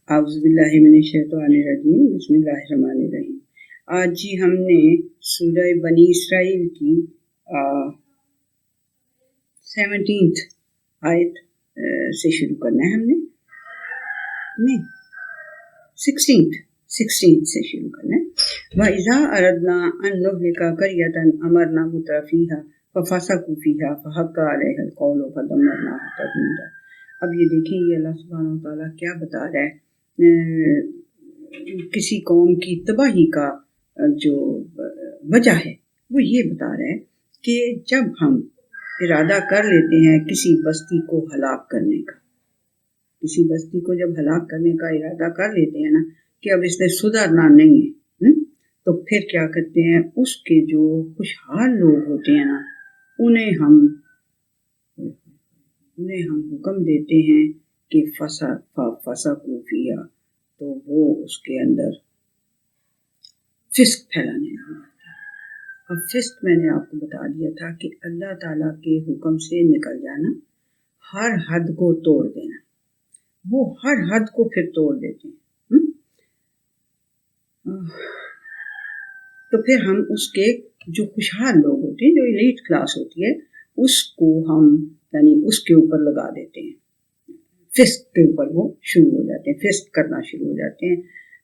اعوذ باللہ من الشیطان الرجیم بسم اللہ الرحمن الرحیم۔ آج جی ہم نے سورہ بنی اسرائیل کی 17 آیت سے شروع کرنا ہے۔ ہم نے نہیں 16 سے شروع کرنا ہے۔ وَإِذَا أَرَدْنَا أَن نُهْلِكَ قَرْيَةً أَمَرْنَا مُتْرَفِيهَا فَفَسَقُوا فِيهَا فَحَقَّ عَلَيْهَا الْقَوْلُ فَدَمَّرْنَاهَا تَدْمِيرًا۔ اب یہ دیکھیں، یہ اللہ سبحانہ وتعالیٰ کیا بتا رہا ہے، کسی قوم کی تباہی کا جو وجہ ہے وہ یہ بتا رہا ہے کہ جب ہم ارادہ کر لیتے ہیں کسی بستی کو ہلاک کرنے کا، کسی بستی کو جب ہلاک کرنے کا ارادہ کر لیتے ہیں نا کہ اب اس نے سدھرنا نہیں ہے، تو پھر کیا کرتے ہیں، اس کے جو خوشحال لوگ ہوتے ہیں نا انہیں ہم حکم دیتے ہیں کہ فَسَقُوا فِيهَا، تو وہ اس کے اندر فسق پھیلانے لگا۔ اب فسق میں نے آپ کو بتا دیا تھا کہ اللہ تعالیٰ کے حکم سے نکل جانا، ہر حد کو توڑ دینا، وہ ہر حد کو پھر توڑ دیتے ہیں۔ تو پھر ہم اس کے جو خوشحال لوگ ہوتے ہیں، جو ایلیٹ کلاس ہوتی ہے، اس کو ہم یعنی اس کے اوپر لگا دیتے ہیں، فسق کے اوپر وہ شروع ہو جاتے ہیں، فسق کرنا شروع ہو جاتے ہیں۔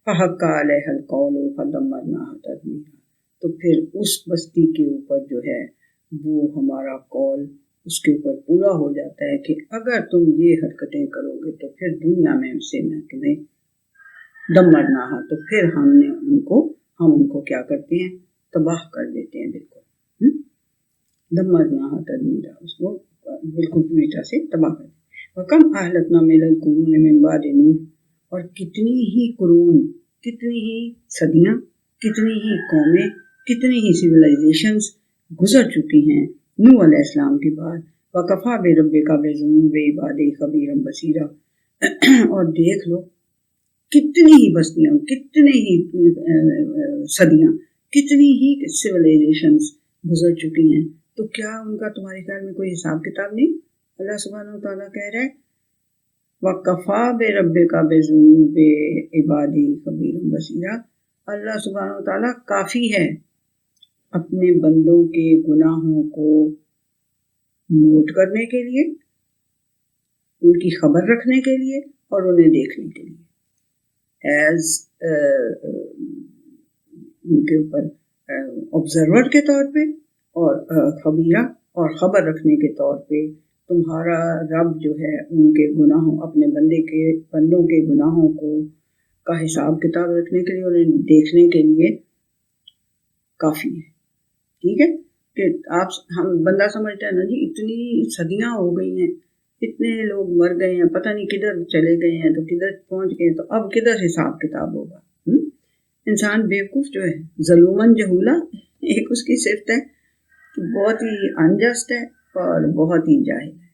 فَحَقَّ عَلَيْهَا الْقَوْلُ فَدَمَّرْنَاهَا تَدْمِيرًا، تو پھر اس بستی کے اوپر جو ہے وہ ہمارا قول اس کے اوپر پورا ہو جاتا ہے کہ اگر تم یہ حرکتیں کرو گے تو پھر دنیا میں سے میں تمہیں دمرناہا، تو پھر ہم ان کو کیا کرتے ہیں، تباہ کر دیتے ہیں، بالکل دمرناہا تدمیرا، اس کو بالکل پوری طرح سے تباہ کر دیتے ہیں۔ وَكَمْ أَهْلَكْنَا مِنَ الْقُرُونِ مِنْ بَعْدِ نُوحٍ، اور کتنی ہی قرون، کتنی ہی صدیاں، کتنی ہی قومیں، کتنی ہی سویلائزیشنز گزر چکی ہیں نوح علیہ السلام کے بعد۔ وَكَفَىٰ بِرَبِّكَ بِذُنُوبِ عِبَادِهِ خَبِيرًا بَصِيرًا، اور دیکھ لو کتنی ہی بستیاں، کتنی ہی صدیاں، کتنی ہی سویلائزیشنز گزر چکی ہیں، تو کیا ان کا تمہارے خیال میں کوئی حساب کتاب نہیں؟ اللہ سبحانہ وتعالیٰ کہہ رہا ہے وَكَفَىٰ بِرَبِّكَ بِذُنُوبِ عِبَادِهِ خَبِيرًا بَصِيرًا، اللہ سبحانہ وتعالیٰ کافی ہے اپنے بندوں کے گناہوں کو نوٹ کرنے کے لیے، ان کی خبر رکھنے کے لیے اور انہیں دیکھنے کے لیے، ایز ان کے اوپر آبزرور کے طور پہ، اور خبیرہ اور خبر رکھنے کے طور پہ تمہارا رب جو ہے ان کے گناہوں، اپنے بندوں کے گناہوں کا حساب کتاب رکھنے کے لیے، انہیں دیکھنے کے لیے کافی ہے۔ ٹھیک ہے کہ ہم بندہ سمجھتا ہے نا جی اتنی صدیاں ہو گئی ہیں، اتنے لوگ مر گئے ہیں، پتہ نہیں کدھر چلے گئے ہیں، تو کدھر پہنچ گئے، تو اب کدھر حساب کتاب ہوگا۔ انسان بیوقوف جو ہے، ظلوماً جہولا، ایک اس کی صفت ہے کہ بہت ہی انجسٹ ہے اور بہت ہی جاہل ہے،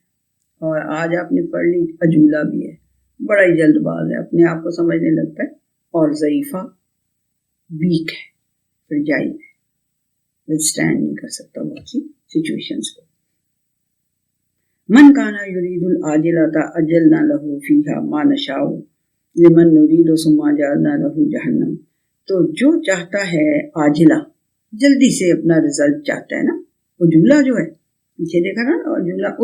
اور آج آپ نے پڑھ لی عجولہ بھی ہے، بڑا ہی جلد باز ہے، اپنے آپ کو سمجھنے لگتا ہے، اور ضعیفہ، ویک ہے، فرجائل ہے، وithstand نہیں کر سکتا بہت سی سچویشنز کو۔ من کان یرید العاجلۃ عجلنا لہ فیہا ما نشاء لمن نرید ثم جعلنا لہ جہنم، تو جو چاہتا ہے عاجلہ، جلدی سے اپنا رزلٹ چاہتا ہے نا، عجولہ جو ہے پیچھے دیکھا نا،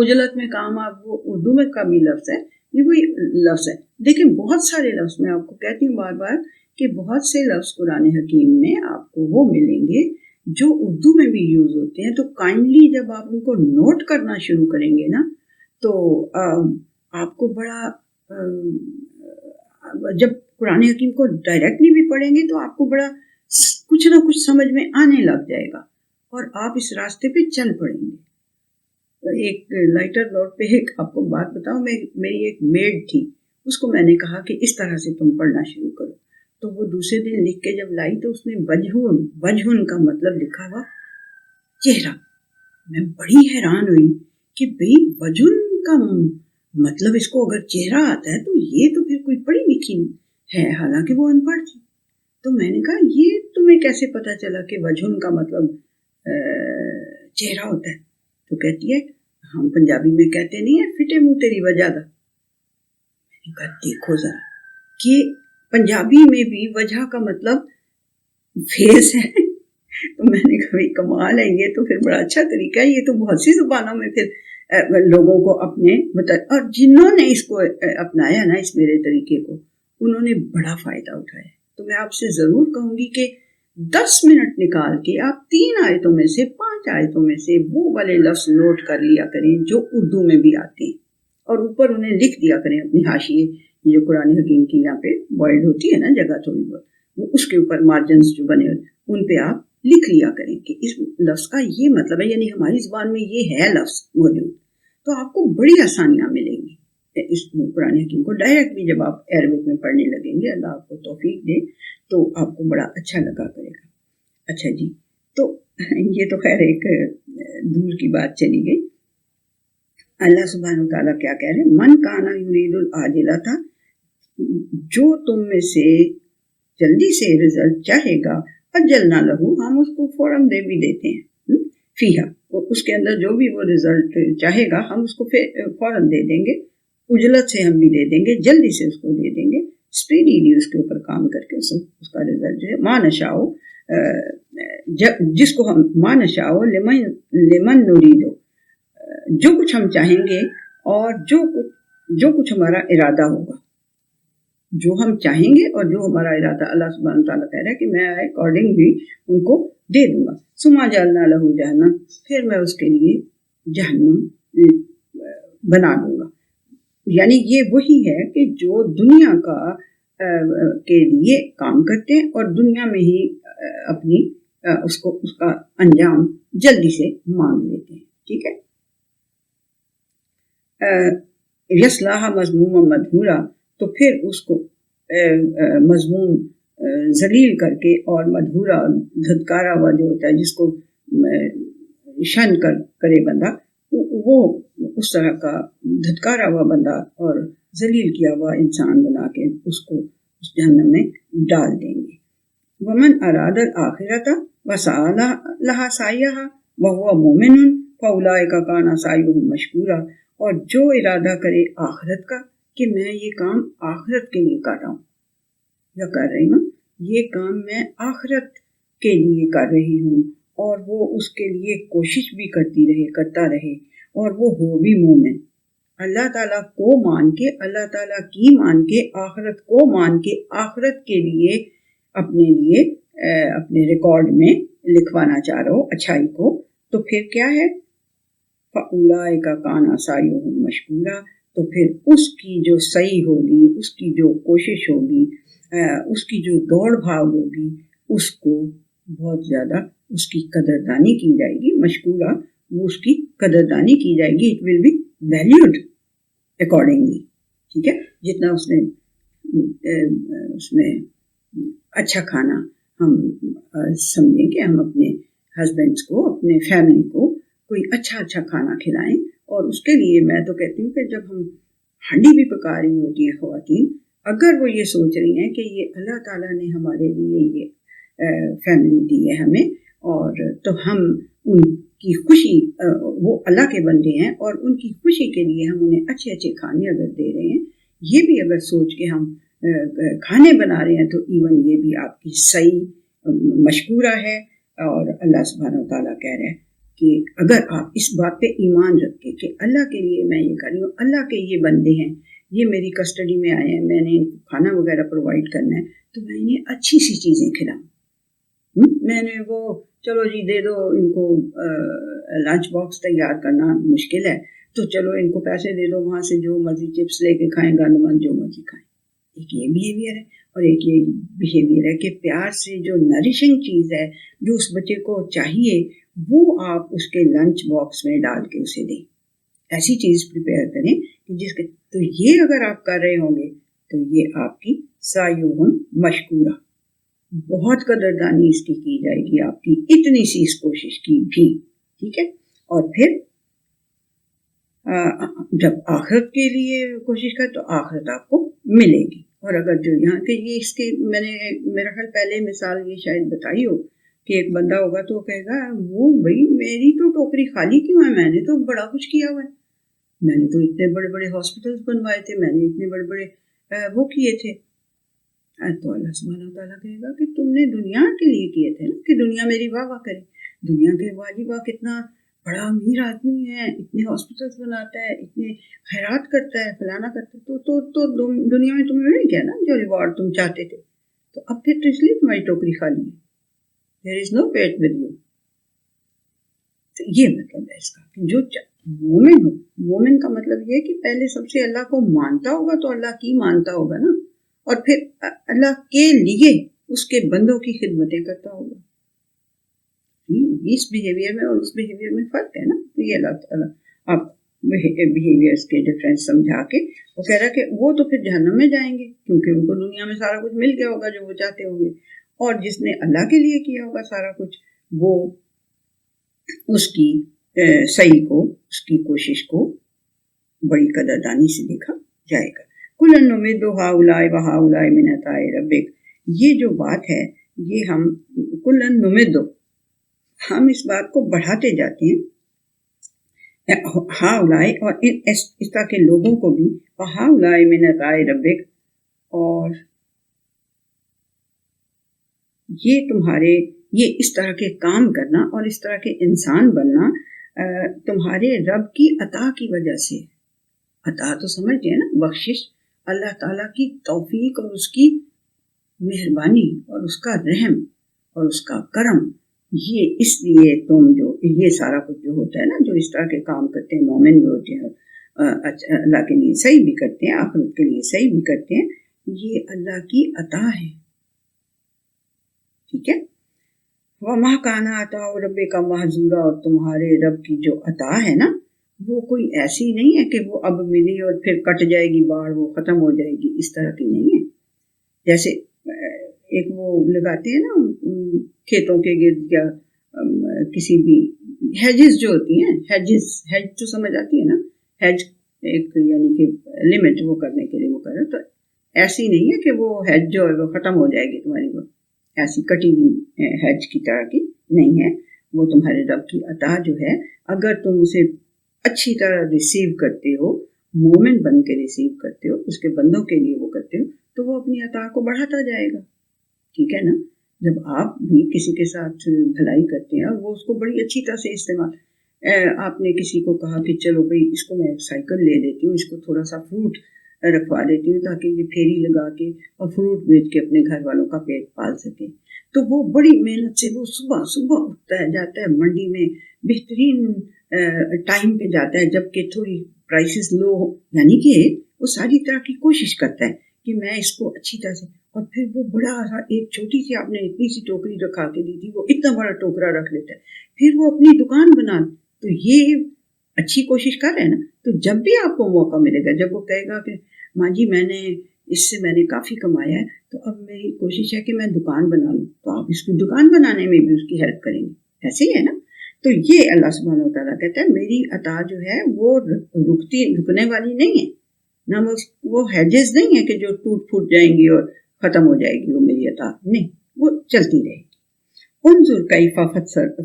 عجلت میں کام، آپ وہ اردو میں کا بھی لفظ ہے، یہ وہی لفظ ہے۔ دیکھیں بہت سارے لفظ، میں آپ کو کہتی ہوں بار بار کہ بہت سے لفظ قرآن حکیم میں آپ کو وہ ملیں گے جو اردو میں بھی یوز ہوتے ہیں، تو کائنڈلی جب آپ ان کو نوٹ کرنا شروع کریں گے نا تو آپ کو بڑا جب قرآن حکیم کو ڈائریکٹلی بھی پڑھیں گے تو آپ کو بڑا کچھ نہ کچھ سمجھ میں آنے لگ جائے گا، اور آپ اس راستے پہ چل پڑیں گے۔ ایک لائٹر نوٹ پہ ایک آپ کو بات بتاؤں، میری ایک میڈ تھی، اس کو میں نے کہا کہ اس طرح سے تم پڑھنا شروع کرو، تو وہ دوسرے دن لکھ کے جب لائی تو اس نے وجہن کا مطلب لکھا ہوا چہرہ۔ میں بڑی حیران ہوئی کہ بھئی وجہن کا مطلب اس کو اگر چہرہ آتا ہے تو یہ تو پھر کوئی پڑھی لکھی ہے، حالانکہ وہ ان پڑھ تھی۔ تو میں نے کہا یہ تمہیں کیسے پتا چلا کہ وجہن کا مطلب چہرہ ہوتا ہے؟ تو کہتی ہے ہم پنجابی میں کہتے نہیں ہیں فٹے منہ تیری وجہ دا۔ میں نے کہا دیکھو ذرا کہ پنجابی میں بھی وجہ کا مطلب فیس ہے. تو میں نے کہا کمال ہے یہ تو پھر بڑا اچھا طریقہ ہے, یہ تو بہت سی زبانوں میں پھر لوگوں کو اپنے اور جنہوں نے اس کو اپنایا نا اس میرے طریقے کو, انہوں نے بڑا فائدہ اٹھایا. تو میں آپ سے ضرور کہوں گی کہ 10 منٹ نکال کے آپ 3 آیتوں میں سے 5 آیتوں میں سے وہ والے لفظ نوٹ کر لیا کریں جو اردو میں بھی آتے ہیں, اور اوپر انہیں لکھ دیا کریں اپنی حاشیے, جو قرآن حکیم کی یہاں پہ بوائلڈ ہوتی ہے نا جگہ تھوڑی بہت, وہ اس کے اوپر مارجنز جو بنے ان پہ آپ لکھ لیا کریں کہ اس لفظ کا یہ مطلب ہے, یعنی ہماری زبان میں یہ ہے لفظ موجود. تو آپ کو بڑی آسانیاں ملیں گی اس قرآن حکیم کو ڈائریکٹ بھی جب آپ عربک میں پڑھنے لگیں گے. اللہ آپ کو توفیق دے تو آپ کو بڑا اچھا لگا کرے گا. اچھا جی, تو یہ تو خیر ایک دور کی بات چلی گئی. اللہ سبحانہ و تعالیٰ کیا کہہ رہے ہیں, من کانا یرید العاجلہ تھا, جو تم میں سے جلدی سے رزلٹ چاہے گا اجلنا لہو, ہم اس کو فوراً دے بھی دیتے ہیں. فیہا, اس کے اندر جو بھی وہ رزلٹ چاہے گا ہم اس کو فوراً دے دیں گے, اجلت سے ہم بھی دے دیں گے, جلدی سے اس کو دے دیں گے, اسپیڈیلی اس کے اوپر کام کر کے اس کا رزلٹ جو ہے ما نشاؤ, جس کو ہم ما نشاؤ لمن نریدو, جو کچھ ہم چاہیں گے اور جو کچھ ہمارا ارادہ ہوگا, جو ہم چاہیں گے اور جو ہمارا ارادہ, اللہ سبحانہ وتعالیٰ کہہ رہا ہے کہ میں اکارڈنگ بھی ان کو دے دوں گا. ثم جعلنا لہ جہنم, پھر میں اس کے لیے جہنم بنا دوں گا. یعنی یہ وہی ہے کہ جو دنیا کے لیے کام کرتے ہیں اور دنیا میں ہی اپنی اس کا انجام جلدی سے مانگ لیتے ہیں. ٹھیک ہے. یصلاھا مذموما مدحورا, تو پھر اس کو مذموم ذلیل کر کے اور مدحورا دھتکارا ہوا جو ہوتا ہے جس کو شن کرے بندہ, وہ اس طرح کا دھتکارا ہوا بندہ اور ذلیل کیا ہوا انسان بنا کے اس کو اس جہنم میں ڈال دیں گے. ومن اراد الآخرۃ وسعی لہا سعیہا وہو مومن فاولئک کان سعیہم مشکورا, اور جو ارادہ کرے آخرت کا کہ میں یہ کام آخرت کے لیے کر رہا ہوں یا کر رہی ہوں, یہ کام میں آخرت کے لیے کر رہی ہوں, اور وہ اس کے لیے کوشش بھی کرتا رہے اور وہ ہو بھی مومن, اللہ تعالیٰ کو مان کے, اللہ تعالیٰ کی مان کے, آخرت کو مان کے, آخرت کے لیے اپنے ریکارڈ میں لکھوانا چاہ رہا ہو اچھائی کو, تو پھر کیا ہے, فَأُولَئِکَ کَانَ سَعْیُہُم مَشْکُورًا, تو پھر اس کی جو سعی ہوگی, اس کی جو کوشش ہوگی, اس کی جو دوڑ بھاگ ہوگی, اس کو بہت زیادہ اس کی قدردانی کی جائے گی. مشکورہ, وہ اس کی قدردانی کی جائے گی. It will be valued accordingly. ٹھیک ہے. جتنا اس میں اچھا کھانا ہم سمجھیں کہ ہم اپنے ہسبینڈس کو, اپنے فیملی کو کوئی اچھا کھانا کھلائیں, اور اس کے لیے میں تو کہتی ہوں کہ جب ہم ہانڈی بھی پکا رہی ہوتی ہیں خواتین, اگر وہ یہ سوچ رہی ہیں کہ یہ اللہ تعالیٰ نے ہمارے لیے یہ فیملی دی ہے ہمیں, اور تو ہم ان کی خوشی, وہ اللہ کے بندے ہیں اور ان کی خوشی کے لیے ہم انہیں اچھے کھانے اگر دے رہے ہیں, یہ بھی اگر سوچ کے ہم کھانے بنا رہے ہیں, تو ایون یہ بھی آپ کی صحیح مشکورہ ہے. اور اللہ سبحانہ و تعالیٰ کہہ رہے ہیں کہ اگر آپ اس بات پہ ایمان رکھ کے کہ اللہ کے لیے میں یہ کر رہی ہوں, اللہ کے یہ بندے ہیں, یہ میری کسٹڈی میں آئے ہیں, میں نے ان کو کھانا وغیرہ پرووائڈ کرنا ہے, تو میں انہیں اچھی سی چیزیں کھلاؤں. میں نے وہ چلو جی دے دو ان کو لنچ باکس تیار کرنا مشکل ہے, تو چلو ان کو پیسے دے دو, وہاں سے جو مرضی چپس لے کے کھائیں, گند مند جو مرضی کھائیں. ایک یہ بیہیویئر ہے, اور ایک یہ بیہیویئر ہے کہ پیار سے جو نرشنگ چیز ہے جو اس بچے کو چاہیے, وہ آپ اس کے لنچ باکس میں ڈال کے اسے دیں. ایسی چیز پریپیئر کریں کہ جس کے, تو یہ اگر آپ کر رہے ہوں گے تو یہ آپ کی سعیہم مشکورہ, بہت قدردانی اس کی جائے گی آپ کی اتنی سی اس کوشش کی بھی. ٹھیک ہے. اور پھر جب آخرت کے لیے کوشش کر تو آخرت آپ کو ملے گی. اور اگر جو یہاں کے یہ اس کے میں نے میرا خیال پہلے مثال یہ شاید بتائی ہو کہ ایک بندہ ہوگا تو وہ کہے گا وہ بھائی میری تو ٹوکری خالی کیوں ہے, میں نے تو بڑا کچھ کیا ہوا ہے, میں نے تو اتنے بڑے بڑے ہاسپٹلس بنوائے تھے, میں نے اتنے بڑے بڑے وہ کیے تھے, تو اللہ سبحانہ تعالیٰ کہے گا کہ تم نے دنیا کے لیے کیے تھے نا کہ دنیا میری واہ واہ کرے. دنیا کے واجب کتنا بڑا امیر آدمی ہے, اتنے ہاسپٹلس بناتا ہے, اتنے خیرات کرتا ہے, فلانا کرتا ہے, تو دنیا میں تمہیں مل گیا نا جو ریوارڈ تم چاہتے تھے. تو اب پھر تو اس لیے تمہاری ٹوکری خالی ہے. دیر از نو پیٹ ود یو. تو یہ مطلب ہے اس کا کہ جو مومن ہو, مومن کا مطلب یہ کہ پہلے سب سے اللہ کو مانتا ہوگا تو اللہ کی مانتا ہوگا نا, اور پھر اللہ کے لیے اس کے بندوں کی خدمتیں کرتا ہوگا. اس بیہیویئر میں اور اس بیہیویئر میں فرق ہے نا. تو یہ اللہ تعالیٰ آپ بیہیویئرس کے ڈفرینس سمجھا کے وہ کہہ رہا کہ وہ تو پھر جہنم میں جائیں گے کیونکہ ان کو دنیا میں سارا کچھ مل گیا ہوگا جو وہ چاہتے ہوں گے, اور جس نے اللہ کے لیے کیا ہوگا سارا کچھ وہ اس کی صحیح کو, اس کی کوشش کو بڑی قدردانی سے دیکھا جائے گا. کُلًا نُمِدُّ ہؤلاء وہؤلاء من عطاء ربک. یہ جو بات ہے یہ ہم کُلًا نُمِدُّ, ہم اس بات کو بڑھاتے جاتے ہیں, ہؤلاء اور اس طرح کے لوگوں کو بھی, وہؤلاء من عطاء ربک, اور یہ تمہارے یہ اس طرح کے کام کرنا اور اس طرح کے انسان بننا تمہارے رب کی عطا کی وجہ سے. عطا تو سمجھتے ہیں نا, بخشش, اللہ تعالیٰ کی توفیق اور اس کی مہربانی اور اس کا رحم اور اس کا کرم. یہ اس لیے تم جو یہ سارا کچھ جو ہوتا ہے نا, جو اس طرح کے کام کرتے ہیں مومن جو ہوتے ہیں, اللہ کے لیے صحیح بھی کرتے ہیں, آخرت کے لیے صحیح بھی کرتے ہیں, یہ اللہ کی عطا ہے. ٹھیک ہے. وَمَا كَانَ عَطَاءُ رَبِّكَ مَحْظُورًا, اور تمہارے رب کی جو عطا ہے نا وہ کوئی ایسی نہیں ہے کہ وہ اب ملی اور پھر کٹ جائے گی باڑ, وہ ختم ہو جائے گی, اس طرح کی نہیں ہے. جیسے ایک وہ لگاتے ہیں نا کھیتوں کے گرد یا کسی بھی ہیجز جو ہوتی ہیں, ہیج تو سمجھ آتی ہے نا, ہیج ایک یعنی کہ لمٹ وہ کرنے کے لیے وہ کرے, تو ایسی نہیں ہے کہ وہ ہیج جو ہے وہ ختم ہو جائے گی تمہاری, وہ ایسی کٹی ہوئی ہیج کی طرح کی نہیں ہے. وہ تمہارے رب کی عطا جو ہے اگر تم اسے اچھی طرح ریسیو کرتے ہو, مومن بن کے ریسیو کرتے ہو, اس کے بندوں کے لیے وہ کرتے ہو, تو وہ اپنی عطا کو بڑھاتا جائے گا. ٹھیک ہے نا. جب آپ بھی کسی کے ساتھ بھلائی کرتے ہیں اور وہ اس کو بڑی اچھی طرح سے استعمال, آپ نے کسی کو کہا کہ چلو بھئی اس کو میں ایک سائیکل لے لیتی ہوں, اس کو تھوڑا سا فروٹ رکھوا دیتی ہوں تاکہ یہ پھیری لگا کے اور فروٹ بیچ کے اپنے گھر والوں کا پیٹ پال سکے. تو وہ بڑی محنت سے وہ صبح صبح اٹھتا ہے, جاتا ہے منڈی میں, بہترین ٹائم پہ جاتا ہے جبکہ تھوڑی پرائسز لو ہو, یعنی کہ وہ ساری طرح کی کوشش کرتا ہے کہ میں اس کو اچھی طرح سے, اور پھر وہ بڑا سا ایک چھوٹی سی آپ نے اتنی سی ٹوکری رکھا کے دی تھی, وہ اتنا بڑا ٹوکرا رکھ لیتا ہے, پھر وہ اپنی دکان بنا. تو یہ اچھی کوشش کر رہے ہیں نا. تو جب بھی آپ کو موقع ملے گا, جب وہ کہے گا کہ ماں جی اس سے میں نے کافی کمایا ہے, تو اب میری کوشش ہے کہ میں دکان بنا لوں, تو آپ اس کی دکان بنانے میں بھی اس کی ہیلپ کریں گے. ایسے ہی ہے نا. تو یہ اللہ سبحانہ و تعالیٰ کہتا ہے میری عطا جو ہے وہ رکنے والی نہیں ہے, نہ وہ ہیجز نہیں ہے کہ جو ٹوٹ پھوٹ جائیں گی اور ختم ہو جائے گی وہ میری عطا, نہیں, وہ چلتی رہے گی. انظر کیف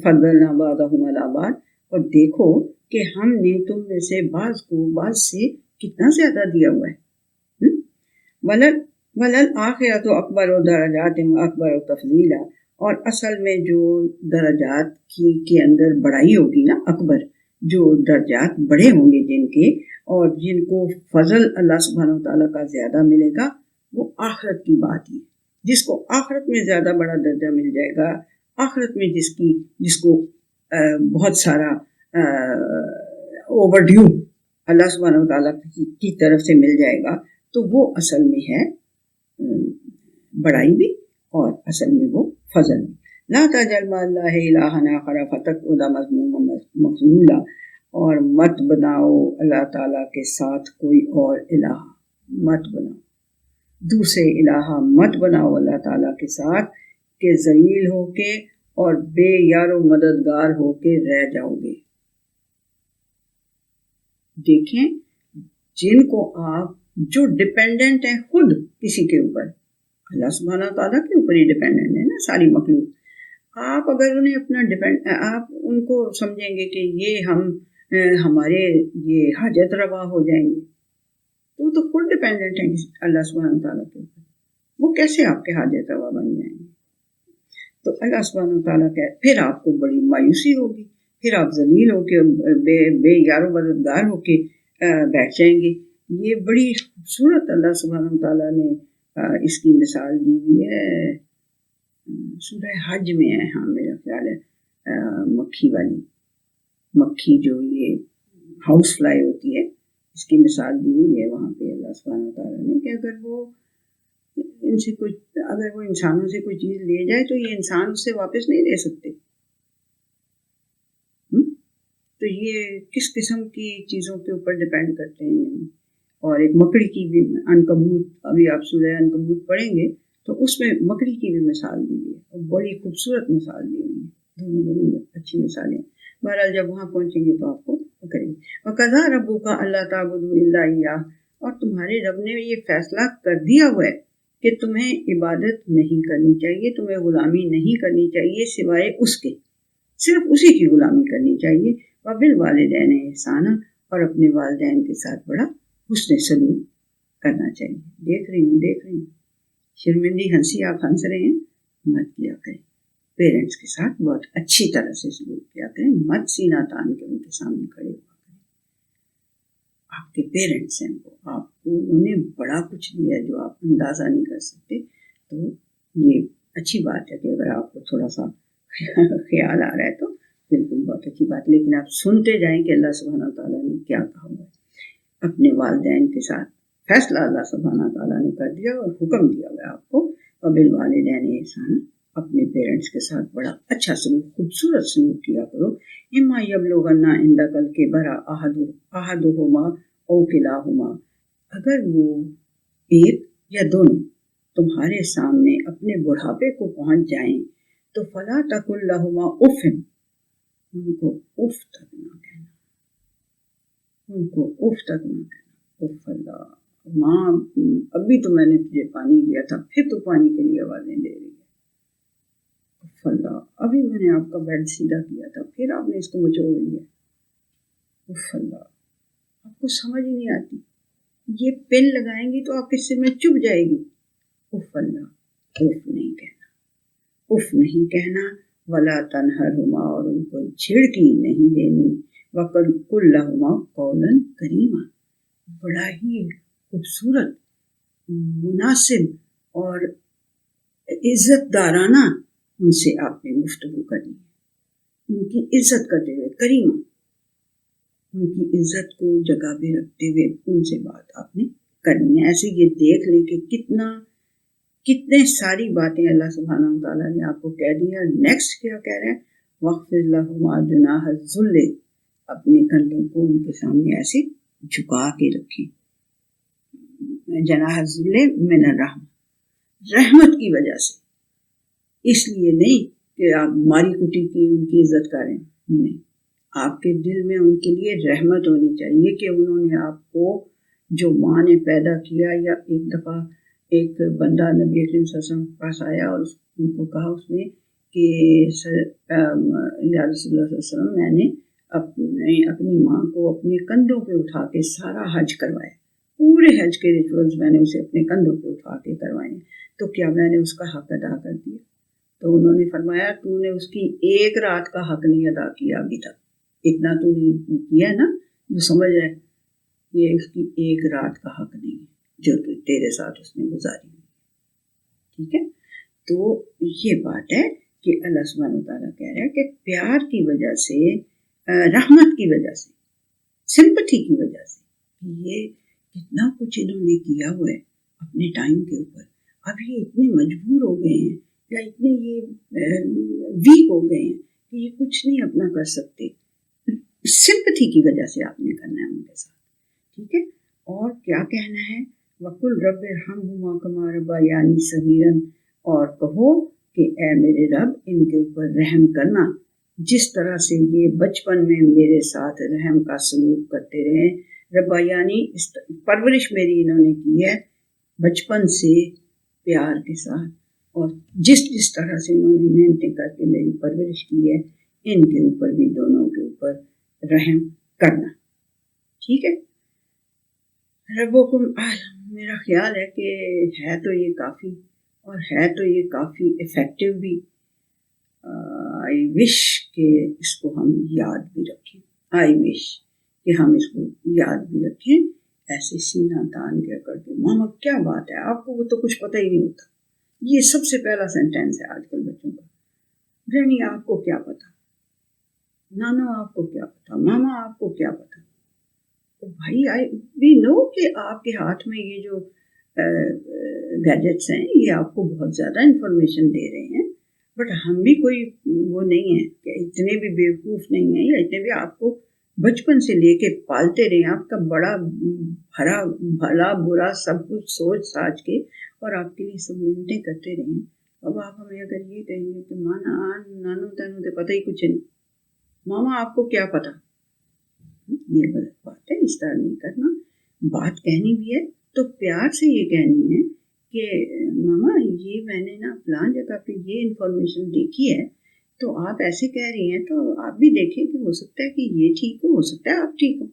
فضلنا بعضهم علی بعض, اور دیکھو کہ ہم نے تم میں سے بعض کو بعض سے کتنا زیادہ دیا ہوا ہے. وَلَلْآخِرَةُ أَكْبَرُ دَرَجَاتٍ وَأَكْبَرُ تَفْضِيلًا, اور اصل میں جو درجات کے اندر بڑائی ہوگی نا, اکبر, جو درجات بڑے ہوں گے جن کے, اور جن کو فضل اللہ سبحانہ وتعالیٰ کا زیادہ ملے گا, وہ آخرت کی بات ہے. جس کو آخرت میں زیادہ بڑا درجہ مل جائے گا, آخرت میں جس کو بہت سارا اوور ڈیو اللہ سبحانہ وتعالیٰ کی طرف سے مل جائے گا, تو وہ اصل میں ہے بڑائی بھی اور اصل میں وہ فضل بھی. لا تجعل مع اللہ الہا آخر فتقعد مذموما مخذولا, اور مت بناؤ اللہ تعالیٰ کے ساتھ کوئی اور الہ, مت بناؤ دوسرے الہ, مت بناؤ اللہ تعالیٰ کے ساتھ کہ ذلیل ہو کے اور بے یار و مددگار ہو کے رہ جاؤ گے. دیکھیں جن کو آپ جو ڈپینڈنٹ ہیں خود کسی کے اوپر, اللہ سبحانہ تعالیٰ کے اوپر ہی ڈپینڈنٹ ہے نا ساری مخلوق, آپ اگر انہیں اپنا آپ ان کو سمجھیں گے کہ یہ ہمارے یہ حاجت روا ہو جائیں گے, تو خود ڈپینڈنٹ ہیں اللہ سبحانہ تعالیٰ کے اوپر, وہ وہ کیسے آپ کے حاجت روا بن جائیں گے؟ تو اللہ سبحانہ وتعالیٰ کہ پھر آپ کو بڑی مایوسی ہوگی، پھر آپ ذلیل ہو کے بے یار و مددگار ہو کے بیٹھ جائیں گے۔ یہ بڑی خوبصورت اللہ سبحانہ وتعالیٰ نے اس کی مثال دی ہوئی ہے، سورہ حج میں ہے، ہاں میرا خیال ہے، مکھی والی، مکھی جو یہ ہاؤس فلائی ہوتی ہے، اس کی مثال دی ہوئی ہے وہاں پہ اللہ سبحانہ وتعالیٰ نے کہ اگر وہ انسانوں سے کوئی چیز لے جائے تو یہ انسان اس سے واپس نہیں لے سکتے۔ تو یہ کس قسم کی چیزوں کے اوپر ڈپینڈ کرتے ہیں۔ اور ایک مکڑی کی بھی، عنکبوت، ابھی آپ سورہ عنکبوت پڑھیں گے تو اس میں مکڑی کی بھی مثال دی ہوئی ہے، اور بڑی خوبصورت مثال دی ہوئی ہے، دونوں بڑی اچھی مثالیں۔ بہرحال جب وہاں پہنچیں گے تو آپ کو کریں گے۔ وَقَضَىٰ رَبُّكَ أَلَّا تَعْبُدُوا إِلَّا إِيَّاهُ، اور تمہارے رب نے یہ فیصلہ کر دیا ہوا ہے کہ تمہیں عبادت نہیں کرنی چاہیے، تمہیں غلامی نہیں کرنی چاہیے سوائے اس کے، صرف اسی کی غلامی کرنی چاہیے۔ وَبِالْوَالِدَيْنِ إِحْسَانًا، اور اپنے والدین کے ساتھ بڑا حسن سلوک کرنا چاہیے۔ دیکھ رہی ہوں شرمندی ہنسی آپ ہنس رہے ہیں، مت کیا کریں، پیرنٹس کے ساتھ بہت اچھی طرح سے سلوک کیا کریں، مت سینہ تان کے ان کے سامنے کھڑے ہوا کریں۔ آپ کے پیرنٹس ہیں، وہ آپ کو انہوں نے بڑا کچھ دیا ہے جو آپ اندازہ نہیں کر سکتے، تو یہ اچھی بات ہے کہ اگر آپ کو تھوڑا سا خیال آ رہا ہے تو بالکل بہت اچھی بات، لیکن آپ سنتے جائیں کہ اللہ سبحانہ تعالیٰ نے کیا کہا ہوا ہے۔ اپنے والدین کے ساتھ فیصلہ اللہ سبحانہ تعالیٰ نے کر دیا اور حکم دیا ہوا ہے آپ کو، وَبِالْوَالِدَيْنِ إِحْسَانًا، اپنے پیرنٹس کے ساتھ بڑا اچھا سلوک، خوبصورت سلوک کیا کرو۔ إِمَّا يَبْلُغَنَّ عِندَكَ الْكِبَرَ أَحَدُهُمَا أَوْ كِلَاهُمَا، اگر وہ ایک یا دونوں تمہارے سامنے اپنے بڑھاپے کو پہنچ جائیں تو فَلَا تَقُل لَهُمَا أُفٍّ، ان کو اف تک نہ کہنا، ان کو اف تک نہ کہنا۔ اف اللہ، ماں ابھی تو میں نے تجھے پانی دیا تھا، پھر تو پانی کے لیے آوازیں دے رہی ہے۔ اف اللہ، ابھی میں نے آپ کا بیڈ سیدھا کیا تھا، پھر آپ نے اس کو مچوڑ لیا۔ اف اللہ، آپ کو سمجھ ہی نہیں آتی، یہ پن لگائیں گی تو آپ کے سر میں چبھ جائے گی۔ اف اللہ، اف نہیں کہنا، اف نہیں کہنا۔ ولا تنہرہما، اور ان کو جھڑکی نہیں دینی۔ وقل لہما قولا کریما، بڑا ہی خوبصورت، مناسب اور عزت دارانہ ان سے آپ نے گفتگو کرنی ہے، ان کی عزت کرتے ہوئے، کریمہ، ان کی عزت کو جگہ پہ رکھتے ہوئے ان سے بات آپ نے کرنی ہے۔ ایسے یہ دیکھ لیں کہ کتنے ساری باتیں اللہ سبحانہ وتعالیٰ نے آپ کو کہہ دیا۔ نیکسٹ کیا کہہ رہے ہیں؟ وَاخْفِضْ لَهُمَا جُنَاحَ الذُّلِّ، اپنے کندھوں کو ان کے سامنے ایسے جھکا کے رکھیں۔ جناح الذُّلِّ من الرحمہ، رحمت کی وجہ سے، اس لیے نہیں کہ آپ ماری کٹی کی ان کی عزت کریں، نہیں، آپ کے دل میں ان کے لیے رحمت ہونی چاہیے کہ انہوں نے آپ کو، جو ماں نے پیدا کیا، یا ایک دفعہ ایک بندہ نبی اکرم صلی اللہ علیہ وسلم کے پاس آیا اور ان کو کہا اس نے کہ یا رسول اللہ صلی اللہ علیہ وسلم، میں نے اپنی ماں کو اپنے کندھوں پہ اٹھا کے سارا حج کروایا، پورے حج کے ریچولز میں نے اسے اپنے کندھوں پہ اٹھا کے کروائے، تو کیا میں نے اس کا حق ادا کر دیا؟ تو انہوں نے فرمایا تو نے اس کی ایک رات کا حق نہیں ادا کیا ابھی تک، اتنا تو نے کیا نا جو سمجھ رہے، یہ اس کی ایک رات کا حق نہیں ہے جو تیرے ساتھ اس نے گزاری ہوئی۔ ٹھیک ہے، تو یہ بات ہے کہ اللہ سبحانہ وتعالیٰ کہہ رہا ہے کہ پیار کی وجہ سے، رحمت کی وجہ سے، سمپتھی کی وجہ سے، یہ کتنا کچھ انہوں نے کیا ہوا ہے اپنے ٹائم کے اوپر، اب یہ اتنے مجبور ہو گئے ہیں یا اتنے یہ ویک ہو گئے ہیں کہ یہ کچھ نہیں اپنا کر سکتے، سمپتھی کی وجہ سے آپ نے کرنا ہے ان کے ساتھ۔ ٹھیک ہے، اور کیا کہنا ہے؟ وَقُلْ رَبِّ ارْحَمْهُمَا كَمَا رَبَّيَانِي صَغِيرًا، اور کہو کہ اے میرے رب ان کے اوپر رحم کرنا جس طرح سے یہ بچپن میں میرے ساتھ رحم کا سلوک کرتے رہے۔ ربیانی، پرورش میری انہوں نے کی ہے بچپن سے پیار کے ساتھ، اور جس طرح سے انہوں نے محنتیں کر کے میری پرورش کی ہے، ان کے اوپر بھی، دونوں کے اوپر رحم کرنا۔ ٹھیک ہے، ربکم، میرا خیال ہے کہ ہے تو یہ کافی اور ہے تو یہ کافی افیکٹو بھی. آئی وش کہ اس کو ہم یاد بھی رکھیں، آئی وش کہ ہم اس کو یاد بھی رکھیں. ایسے سینہ تان کے کر کے ماما کیا بات ہے، آپ کو وہ تو کچھ پتہ ہی نہیں ہوتا. یہ سب سے پہلا سینٹینس ہے آج کل بچوں کا. گرینی آپ کو کیا پتا، نانا آپ کو کیا پتا، ماما آپ کو کیا پتا. تو بھائی وی نو کہ آپ کے ہاتھ میں یہ جو گیجٹس ہیں یہ آپ کو بہت زیادہ انفارمیشن دے رہے ہیں، بٹ ہم بھی کوئی وہ نہیں ہیں کہ اتنے بھی بیوقوف نہیں ہیں، یا اتنے بھی آپ کو بچپن سے لے کے پالتے رہے، آپ کا بڑا بھلا برا سب کچھ سوچ ساچ کے اور آپ کے لیے سب محنتیں کرتے رہے ہیں. اب آپ ہمیں اگر یہ کہیں گے کہ مانا نانو تینوں تو پتہ ہی کچھ نہیں، ماما آپ کو کیا پتا، یہ غلط بات ہے. اس طرح نہیں کرنا. بات کہنی بھی ہے تو پیار سے یہ کہنی ہے کہ ماما یہ میں نے نا فلاں جگہ پہ یہ انفارمیشن دیکھی ہے، تو آپ ایسے کہہ رہی ہیں، تو آپ بھی دیکھیں کہ ہو سکتا ہے کہ یہ ٹھیک ہو سکتا ہے آپ ٹھیک ہو.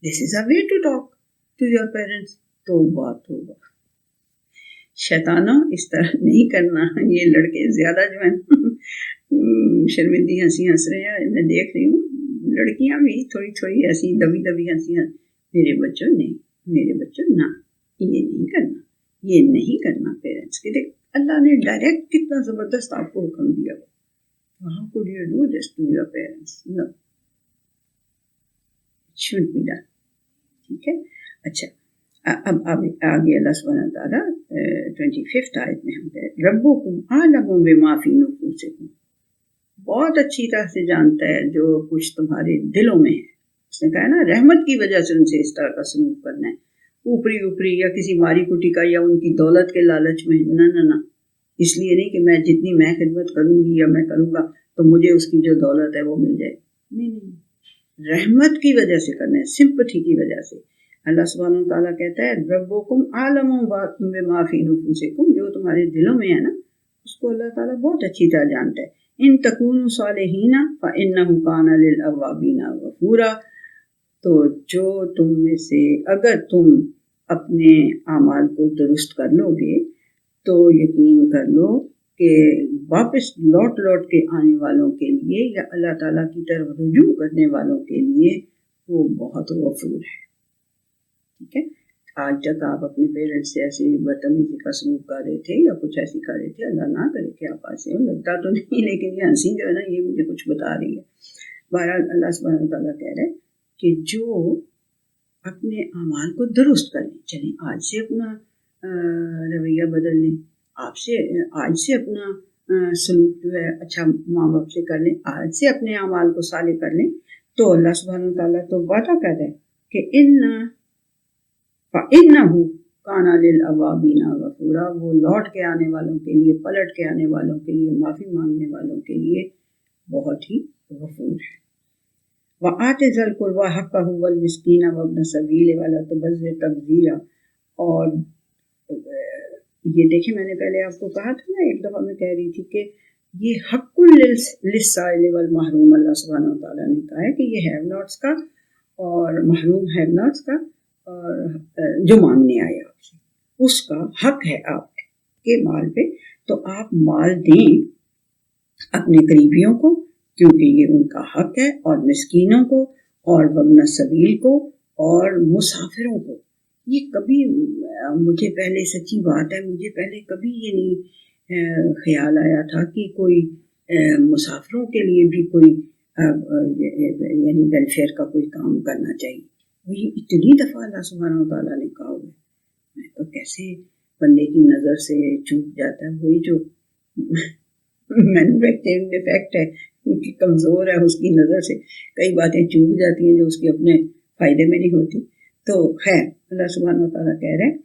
This is a way to talk to your parents. تو بات ہوگا شیطانوں اس طرح نہیں کرنا. یہ لڑکے زیادہ جو ہیں شرمندی ہنسی ہنس رہے ہیں، میں دیکھ رہی ہوں لڑکیاں بھی تھوڑی تھوڑی ایسی دبی دبی ہنسی ہنس. میرے بچوں نہیں، میرے بچوں نہ، یہ نہیں کرنا، یہ نہیں کرنا پیرنٹس کے. دیکھ اللہ نے ڈائریکٹ کتنا زبردست آپ کو حکم دیا ہوا. How could you do this to your parents? No. It should be done. ٹھیک ہے. اچھا اب آگے اللہ سبحانہ وتعالیٰ 25 آیت میں ہم کہتے ہیں ربکم اعلم بما فی نفوسکم. بہت اچھی طرح سے جانتا ہے جو کچھ تمہارے دلوں میں ہے. اس نے کہا نا رحمت کی وجہ سے ان سے اس طرح کا سلوک کرنا ہے، اوپری یا کسی ماری کٹی کا یا ان کی دولت کے لالچ میں. نہ اس لیے نہیں کہ میں جتنی میں خدمت کروں گی یا میں کروں گا تو مجھے اس کی جو دولت ہے وہ مل جائے. نہیں، رحمت کی وجہ سے کرنا ہے، سمپتھی کی وجہ سے. اللہ سبحانہ وتعالیٰ کہتا ہے ربکم اعلم بما فی نفوسکم. جو تمہارے دلوں میں ہے نا اس کو اللہ تعالیٰ بہت اچھی طرح جانتا ہے. ان تکونوا صالحین فانہ کان للاوابین غفورا. تو جو تم میں سے اگر تم اپنے اعمال کو درست کر لو گے تو یقین کر لو کہ واپس لوٹ کے آنے والوں کے لیے یا اللہ تعالیٰ کی طرف رجوع کرنے والوں کے لیے وہ بہت غفور ہے. ٹھیک ہے. آج تک آپ اپنے پیرنٹس سے ایسی بدتمیزی کا سلوک کر رہے تھے یا کچھ ایسی کر رہے تھے، اللہ نہ کرے کہ آپ ایسے ہو. لگتا تو نہیں، لیکن یہ ہنسی جو ہے نا یہ مجھے کچھ بتا رہی ہے. بہرحال اللہ سبحانہ وتعالیٰ کہہ رہے ہیں کہ جو اپنے اعمال کو درست کر لیں، چلیں آج سے اپنا رویہ بدل لیں، آج سے اپنا سلوک جو ہے اچھا ماں باپ سے کر لیں، آج سے اپنے اعمال کو صالح کر لیں. تو اللہ سبحانہ وتعالیٰ تو وعدہ کر رہے ہیں کہ فَإِنَّهُ كَانَ لِلْأَوَّابِينَ غَفُورًا. وہ لوٹ کے آنے والوں کے لیے، پلٹ کے آنے والوں کے لیے، معافی مانگنے والوں کے لیے بہت ہی غفور ہے. وَآتِ ذَا الْقُرْبَىٰ حَقَّهُ وَالْمِسْكِينَ وَابْنَ السَّبِيلِ وَلَا تُبَذِّرْ تَبْذِيرًا. اور یہ دیکھیں میں نے پہلے آپ کو کہا تھا نا، ایک دفعہ میں کہہ رہی تھی کہ یہ حق للسائل والمحروم اللہ سبحانہ وتعالیٰ نے کہا ہے کہ یہ ہیو ناٹس کا اور محروم ہیو ناٹس کا، اور جو مانگنے آئے آپ سے اس کا حق ہے آپ کے مال پہ. تو آپ مال دیں اپنے قریبیوں کو کیونکہ یہ ان کا حق ہے، اور مسکینوں کو اور وابن السبیل کو اور مسافروں کو. یہ کبھی مجھے پہلے سچی بات ہے مجھے پہلے کبھی یہ نہیں خیال آیا تھا کہ کوئی مسافروں کے لیے بھی کوئی یعنی ویلفیئر کا کوئی کام کرنا چاہیے. وہی اتنی دفعہ اللہ سبحانہ وتعالیٰ نے کہا ہوا ہے. میں تو کیسے بندے کی نظر سے چوک جاتا ہے. وہی جو مینوفیکچرنگ ڈیفیکٹ ہے کہ کمزور ہے، اس کی نظر سے کئی باتیں چوک جاتی ہیں جو اس کے اپنے فائدے میں نہیں ہوتی. تو خیر اللہ سبحانہ وتعالیٰ کہہ رہے ہیں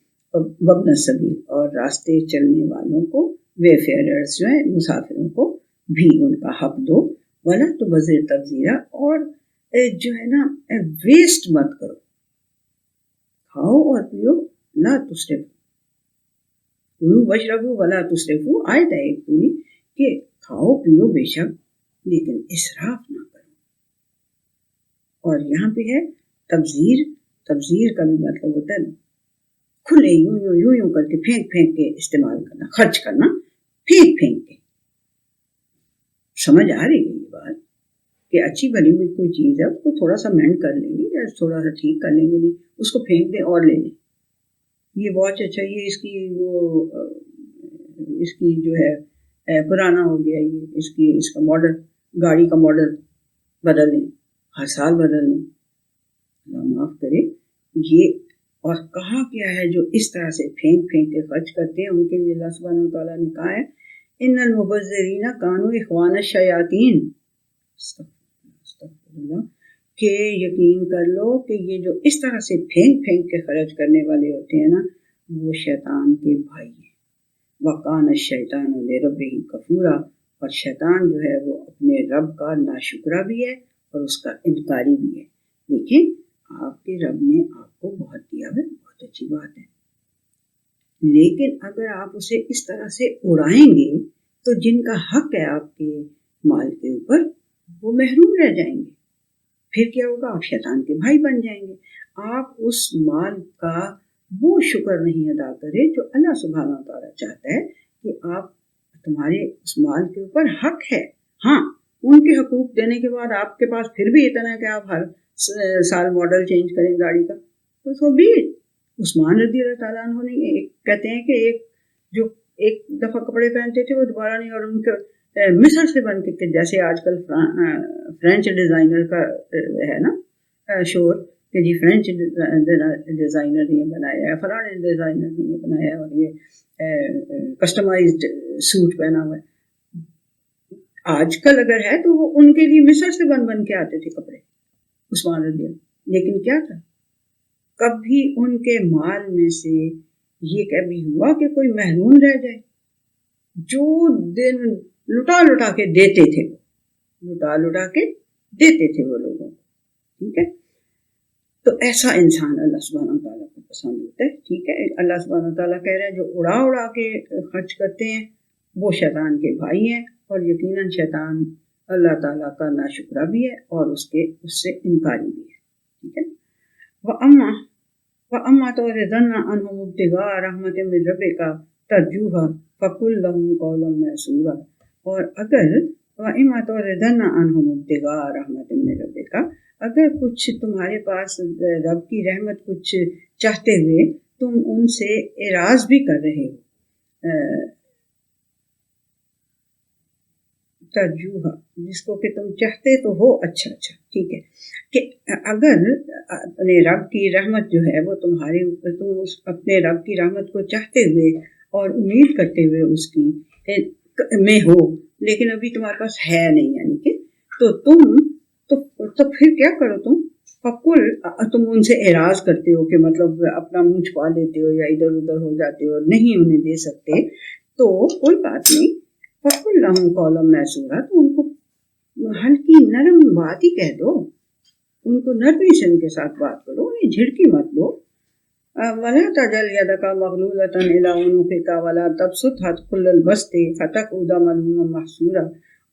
وابن السبیل، اور راستے چلنے والوں کو، وے فیئررز جو ہیں مسافروں کو بھی ان کا حق دو. ولا تبذر تبذیرا، اور جو ہے نا ویسٹ مت کرو. کھاؤ اور پیو، لا تسرفوا، کلوا واشربوا ولا تسرفوا. آیت ہے ایک پوری کہ کھاؤ پیو بے شک لیکن اسراف نہ کرو. اور یہاں پہ ہے تبذیر. تبذیر کا بھی مطلب ہوتا ہے کھلے یوں کر کے پھینک کے استعمال کرنا، خرچ کرنا پھینک کے. سمجھ آ رہی ہے یہ بات کہ اچھی بنی ہوئی کوئی چیز ہے اس کو تھوڑا سا مینڈ کر لیں گے یا تھوڑا سا ٹھیک کر لیں گے، نہیں اس کو پھینک دیں اور لے لیں. یہ واچ اچھا یہ اس کی جو ہے پرانا ہو گیا، یہ اس کا ماڈل، گاڑی کا ماڈل بدل لیں، ہر سال بدل لیں. اللہ معاف کرے یہ. اور کہا کیا ہے جو اس طرح سے پھینک کے خرچ کرتے ہیں ان کے لیے اللہ سبحانہ و تعالیٰ نے کہا ہے ان المبذرین کانوا اخوان الشیاطین. استغفر اللہ، کہ یقین کر لو کہ یہ جو اس طرح سے پھینک کے خرچ کرنے والے ہوتے ہیں نا وہ شیطان کے بھائی ہیں. وَقَانَ الشَّيْطَانُ لِرَبِّهِ كَفُورًا، اور شیطان جو ہے وہ اپنے رب کا ناشکرا بھی ہے اور اس کا انکاری بھی ہے. لیکن آپ کے رب نے آپ کو بہت دیا ہے، بہت اچھی بات ہے، لیکن اگر آپ اسے اس طرح سے اڑائیں گے تو جن کا حق ہے آپ کے مال کے اوپر وہ محروم رہ جائیں گے. پھر کیا ہوگا؟ آپ شیطان کے بھائی بن جائیں گے. آپ اس مال کا وہ شکر نہیں ادا کرے جو اللہ سبحانہ تعالیٰ چاہتا ہے کہ آپ تمہارے اس مال کے اوپر حق ہے. ہاں ان کے حقوق دینے کے بعد آپ کے پاس پھر بھی اتنا ہے کہ آپ ہر سال ماڈل چینج کریں گاڑی کا، تو سو بھی. عثمان رضی اللہ تعالیٰ عنہ نے کہتے ہیں کہ ایک دفعہ کپڑے پہنتے تھے وہ دوبارہ نہیں، اور ان کے مصر سے بن کے، جیسے آج کل فرینچ ڈیزائنر کا ہے نا شور کہ جی فرینچ ڈیزائنر نے بنایا ہے، فلاں ڈیزائنر نے بنایا ہے، اور یہ کسٹمائزڈ سوٹ پہنا ہوا ہے. آج کل اگر ہے تو وہ ان کے لیے مصر سے بن کے آتے تھے کپڑے عثمان رضی اللہ. لیکن کیا تھا، کبھی ان کے مال میں سے یہ کبھی ہوا کہ کوئی محروم رہ جائے. جو دن لٹا کے دیتے تھے، لٹا کے دیتے تھے وہ لوگوں کو. ٹھیک ہے، تو ایسا انسان اللہ سبحانہ تعالیٰ کو پسند ہوتا ہے. ٹھیک ہے، اللہ سبحانہ تعالیٰ کہہ رہے ہیں جو اڑا کے خرچ کرتے ہیں وہ شیطان کے بھائی ہیں، اور یقیناً شیطان اللہ تعالیٰ کا ناشکرا بھی ہے اور اس سے انکاری بھی ہے. ٹھیک ہے. وَأَمَّا تُعْرِضَنَّ عَنْهُمُ ابْتِغَاءَ رَحْمَةٍ مِّن رَّبِّكَ تَرْجُوهَا فَقُل لَّهُمْ قَوْلًا مَّيْسُورًا. اور اگر وَإِمَّا تُعْرِضَنَّ عَنْهُمُ ابْتِغَاءَ رَحْمَةٍ مِّن رَّبِّكَ، اگر کچھ تمہارے پاس رب کی رحمت کچھ چاہتے ہوئے تم ان سے اعراض بھی کر رہے ہو، ترجوہا جس کو کہ تم چاہتے تو ہو، اچھا ٹھیک ہے، کہ اگر اپنے رب کی رحمت جو ہے وہ تمہارے اوپر، تم اپنے رب کی رحمت کو چاہتے ہوئے اور امید کرتے ہوئے اس کی میں ہو، لیکن ابھی تمہارے پاس ہے نہیں، یعنی کہ تو پھر کیا کرو تم؟ فقل، تم ان سے اعراض کرتے ہو کہ مطلب اپنا منہ چھپا لیتے ہو یا ادھر ادھر ہو جاتے ہو اور نہیں انہیں دے سکتے، تو کوئی بات نہیں. فقل لهم قولا میسورا، تو ان کو ہلکی نرم بات ہی کہہ دو، ان کو نرمی سے ان کے ساتھ بات کرو، انہیں جھڑکی مت دو. ولا تجعل يدك مغلولة إلى عنقك ولا تبسطها كل البسط فتقعد ملوما محسورا.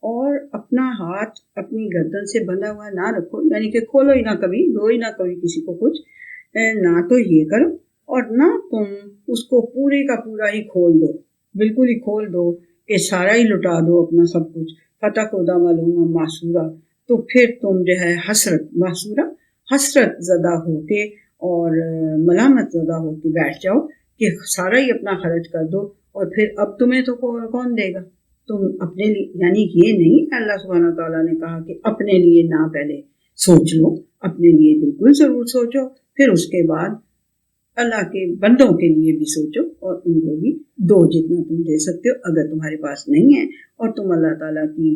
اور اپنا ہاتھ اپنی گردن سے بندھا ہوا نہ رکھو، یعنی کہ کھولو ہی نہ کبھی، دو ہی نہ کبھی کسی کو کچھ، نہ تو یہ کرو اور نہ تم اس کو پورے کا پورا ہی کھول دو، بالکل ہی کھول دو کہ سارا ہی لٹا دو اپنا سب کچھ. فتقعد ملوما محسورا، تو پھر تم جو ہے حسرت زدہ ہو کے اور ملامت زدہ ہو کے بیٹھ جاؤ کہ سارا ہی اپنا خرچ کر دو اور پھر اب تمہیں تو کون دے گا. تم اپنے لیے، یعنی یہ نہیں، اللہ سبحانہ تعالیٰ نے کہا کہ اپنے لیے نہ پہلے سوچ لو، اپنے لیے بالکل ضرور سوچو، پھر اس کے بعد اللہ کے بندوں کے لیے بھی سوچو اور ان کو بھی دو جتنا تم دے سکتے ہو. اگر تمہارے پاس نہیں ہے اور تم اللہ تعالیٰ کی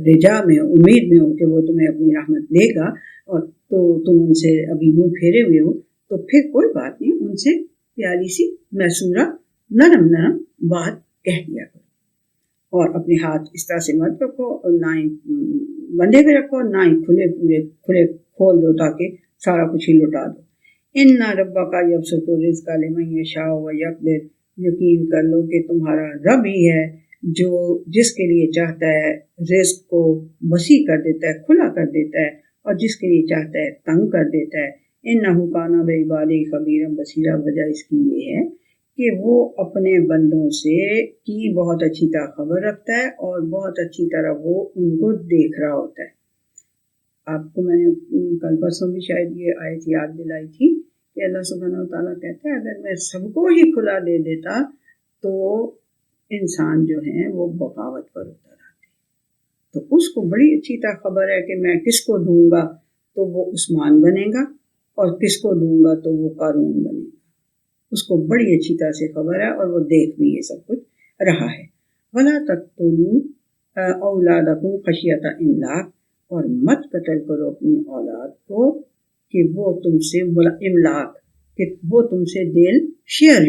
رجا میں، امید میں ہو کہ وہ تمہیں اپنی رحمت دے گا، اور تو تم ان سے ابھی منہ پھیرے ہوئے ہو، تو پھر کوئی بات نہیں، ان سے پیاری سی میسورہ نرم بات کہہ دیا کرو. اور اپنے ہاتھ اس طرح سے مت رکھو، اور نہ ہی بندے پہ رکھو، نہ ہی کھلے کھول دو تاکہ سارا کچھ ہی لٹا دو. ان ربک یبسط الرزق لمن یشاء ویقدر، یقین کر لو کہ تمہارا رب ہی ہے جو جس کے لیے چاہتا ہے رزق کو وسیع کر دیتا ہے، کھلا کر دیتا ہے، اور جس کے لیے چاہتا ہے تنگ کر دیتا ہے. انہ کان بعبادہ خبیرا بصیرا، وجہ اس کی یہ ہے کہ وہ اپنے بندوں سے کی بہت اچھی طرح خبر رکھتا ہے اور بہت اچھی طرح وہ ان کو دیکھ رہا ہوتا ہے۔ آپ کو میں نے کل پرسوں بھی شاید یہ آیت یاد دلائی تھی کہ اللہ سبحانہ وتعالیٰ کہتا ہے اگر میں سب کو ہی کھلا دے دیتا تو انسان جو ہیں وہ بغاوت پر اتر آتے، تو اس کو بڑی اچھی طرح خبر ہے کہ میں کس کو دوں گا تو وہ عثمان بنے گا اور کس کو دوں گا تو وہ قارون بنے گا، اس کو بڑی اچھی طرح سے خبر ہے اور وہ دیکھ بھی یہ سب کچھ رہا ہے۔ وَلَا تَقْتُلُوا أَوْلَادَكُمْ خَشْيَةَ إِمْلَاقٍ، اور مت قتل کرو اپنی اولاد کو کہ وہ تم سے املاق، کہ وہ تم سے دل share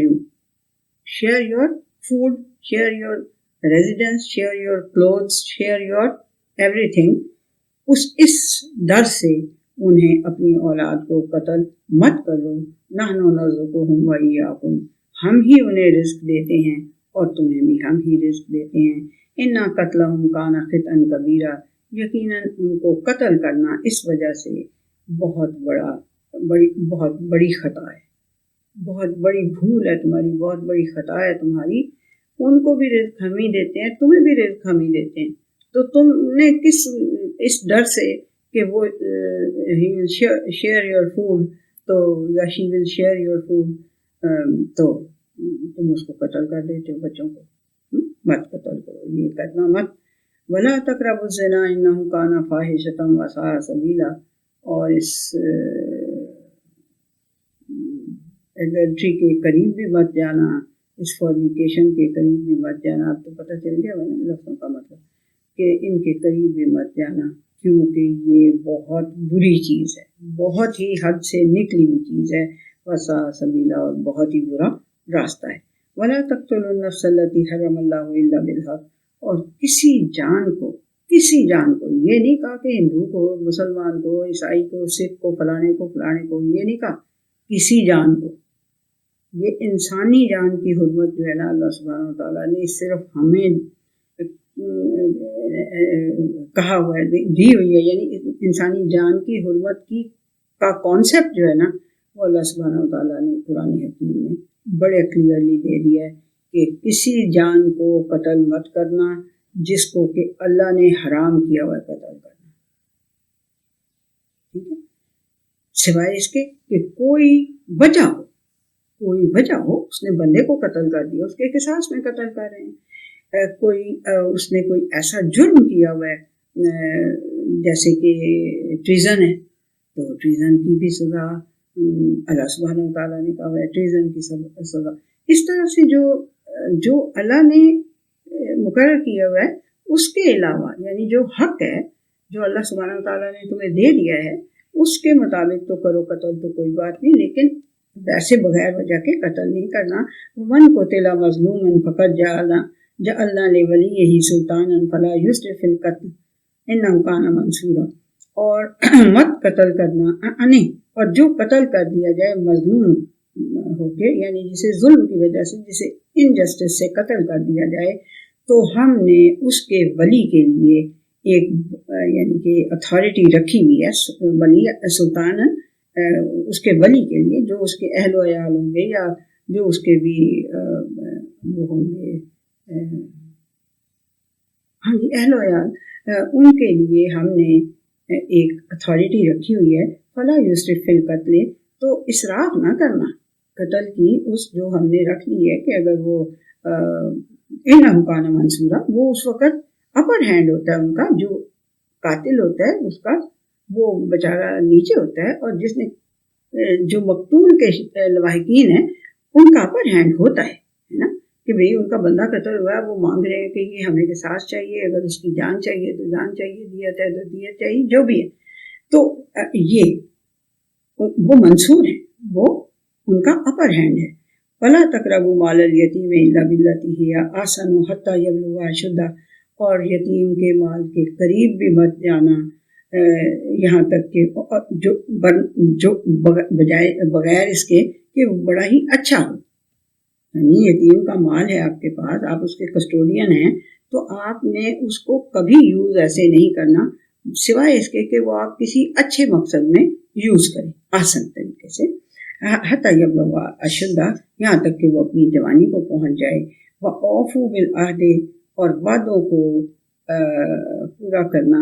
your food, share your residence, share your clothes, share your everything, اس ڈر سے انہیں اپنی اولاد کو قتل مت کرو۔ نحن نرزقهم وإياكم، ہم ہی انہیں رزق دیتے ہیں اور تمہیں بھی ہم ہی رزق دیتے ہیں۔ انا قتلهم کان خطئا کبیرا، یقیناً ان کو قتل کرنا اس وجہ سے بہت بڑی خطا ہے، بہت بڑی بھول ہے تمہاری، بہت بڑی خطا ہے تمہاری۔ ان کو بھی رزق ہم ہی دیتے ہیں، تمہیں بھی رزق ہم ہی دیتے ہیں، تو تم نے اس ڈر سے کہ وہ شیئر یور فوڈ تو یا شی ول شیئر یور فوڈ، تو تم اس کو قتل کر دیتے ہو بچوں کو۔ مت قتل کرو، یہ کرنا مت۔ ولا تقربوا الزنا انه كان فاحشة وساء سبیلا، اور اس ایڈلٹری کے قریب بھی مت جانا، اس فورنیکیشن کے قریب بھی مت جانا۔ آپ کو پتہ چل گیا لفظوں کا مطلب کہ ان کے قریب بھی مت جانا، کیونکہ یہ بہت بری چیز ہے، بہت ہی حد سے نکلی ہوئی چیز ہے، وساء سبیلا، اور بہت ہی برا راستہ ہے۔ ولا تقتلوا النفس التي حرم الله الا بالحق، اور کسی جان کو یہ نہیں کہا کہ ہندو کو، مسلمان کو، عیسائی کو، سکھ کو، فلانے کو، یہ نہیں کہا، کسی جان کو۔ یہ انسانی جان کی حرمت جو ہے نا اللہ سبحانہ وتعالیٰ نے صرف ہمیں کہا ہوا ہے، دی ہوئی ہے، یعنی انسانی جان کی حرمت کا کانسیپٹ جو ہے نا وہ اللہ سبحانہ وتعالیٰ نے قرآن حکیم میں بڑے کلیئرلی دے دیا ہے کہ کسی جان کو قتل مت کرنا جس کو کہ اللہ نے حرام کیا ہوا ہے قتل کرنا، ٹھیک ہے، سوائے اس کے کہ کوئی وجہ ہو اس نے بندے کو قتل کر دیا، اس کے قصاص میں قتل کر رہے ہیں، اس نے کوئی ایسا جرم کیا ہوا ہے جیسے کہ ٹریزن ہے، تو ٹریزن کی بھی سزا اللہ سبحانہ وتعالیٰ نے کہا ہے، ٹریزن کی سزا۔ اس طرح سے جو اللہ نے مقرر کیا ہوا ہے اس کے علاوہ، یعنی جو حق ہے جو اللہ سبحانہ وتعالیٰ نے تمہیں دے دیا ہے اس کے مطابق تو کرو قتل، تو کوئی بات نہیں، لیکن ویسے بغیر وجہ کے قتل نہیں کرنا۔ من قتل مظلوما فقد جعلنا لولیہ سلطانا فلا یسرف فی القتل انہ کان منصورا، اور مت قتل کرنا نہیں، اور جو قتل کر دیا جائے مظلوم ہو کے، یعنی جسے ظلم کی وجہ سے، جسے انجسٹس سے قتل کر دیا جائے، تو ہم نے اس کے ولی کے لیے ایک یعنی کہ اتھارٹی رکھی ہوئی ہے، ولی سلطان، اس کے ولی کے لیے جو اس کے اہل و عیال ہوں گے یا جو اس کے بھی وہ ہوں گے، ہاں جی، اہل و عیال، ان کے لیے ہم نے ایک اتھارٹی رکھی ہوئی ہے، فلا یسرف فی القتل، تو اسراف نہ کرنا قتل کی، اس جو ہم نے رکھ لی ہے کہ اگر وہ انہ کان منصورا، وہ اس وقت اپر ہینڈ ہوتا ہے ان کا، جو قاتل ہوتا ہے اس کا وہ بیچارہ نیچے ہوتا ہے، اور جس نے جو مقتول کے لواحقین ہیں ان کا اپر ہینڈ ہوتا ہے نا، کہ بھئی ان کا بندہ قتل ہوا ہے، وہ مانگ رہے ہیں کہ یہ ہمیں قصاص چاہیے، اگر اس کی جان چاہیے تو جان چاہیے، دیت ہے تو دیت چاہیے، جو بھی ہے، تو یہ وہ منصور ہیں، وہ ان کا اپر ہینڈ ہے۔ وَلَا تَقْرَبُوا مَالَ الْيَتِيمِ إِلَّا بِالَّتِي هِيَ أَحْسَنُ حَتَّى يَبْلُغَ أَشُدَّهُ، اور یتیم کے مال کے قریب بھی مت جانا یہاں تک کہ جو بغیر اس کے کہ وہ بڑا ہی اچھا ہو، یعنی یتیم کا مال ہے آپ کے پاس، آپ اس کے کسٹوڈین ہیں، تو آپ نے اس کو کبھی یوز ایسے نہیں کرنا سوائے اس کے کہ وہ آپ کسی اچھے مقصد میں یوز کریں آسان طریقے سے. حتی یبلغ اشدہ، یہاں تک کہ وہ اپنی جوانی کو پہنچ جائے. وَأَوْفُوا بِالْعَہْدِ، اور وعدوں کو پورا کرنا.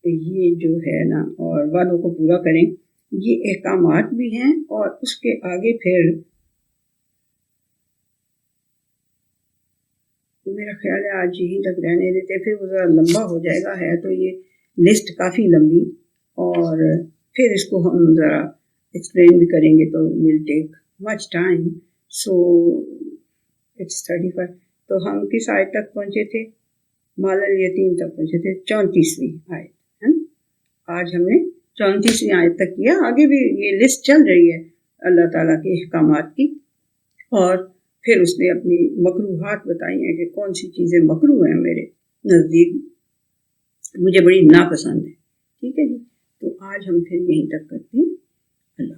یہ جو ہے نا، اور وعدوں کو پورا کریں، یہ احکامات بھی ہیں. اور اس کے آگے پھر میرا خیال ہے آج یہیں تک رہنے دیتے، پھر وہ ذرا لمبا ہو جائے گا. ہے تو یہ لسٹ کافی لمبی، اور پھر اس کو ہم ذرا ایکسپلین بھی کریں گے تو ول ٹیک مچ ٹائم. So it's 35. تو ہم کس آیت تک پہنچے تھے؟ مال الیتیم تک پہنچے تھے، 34ویں آیت. آج ہم نے 34ویں آیت تک کیا. آگے بھی یہ لسٹ چل رہی ہے اللہ تعالیٰ کے احکامات کی، اور پھر اس نے اپنی مکروہات بتائی ہیں کہ کون سی چیزیں مکروہ ہیں میرے نزدیک، مجھے بڑی ناپسند ہے. ٹھیک ہے جی، تو آج ہم پھر یہیں تک کرتے ہیں. اللہ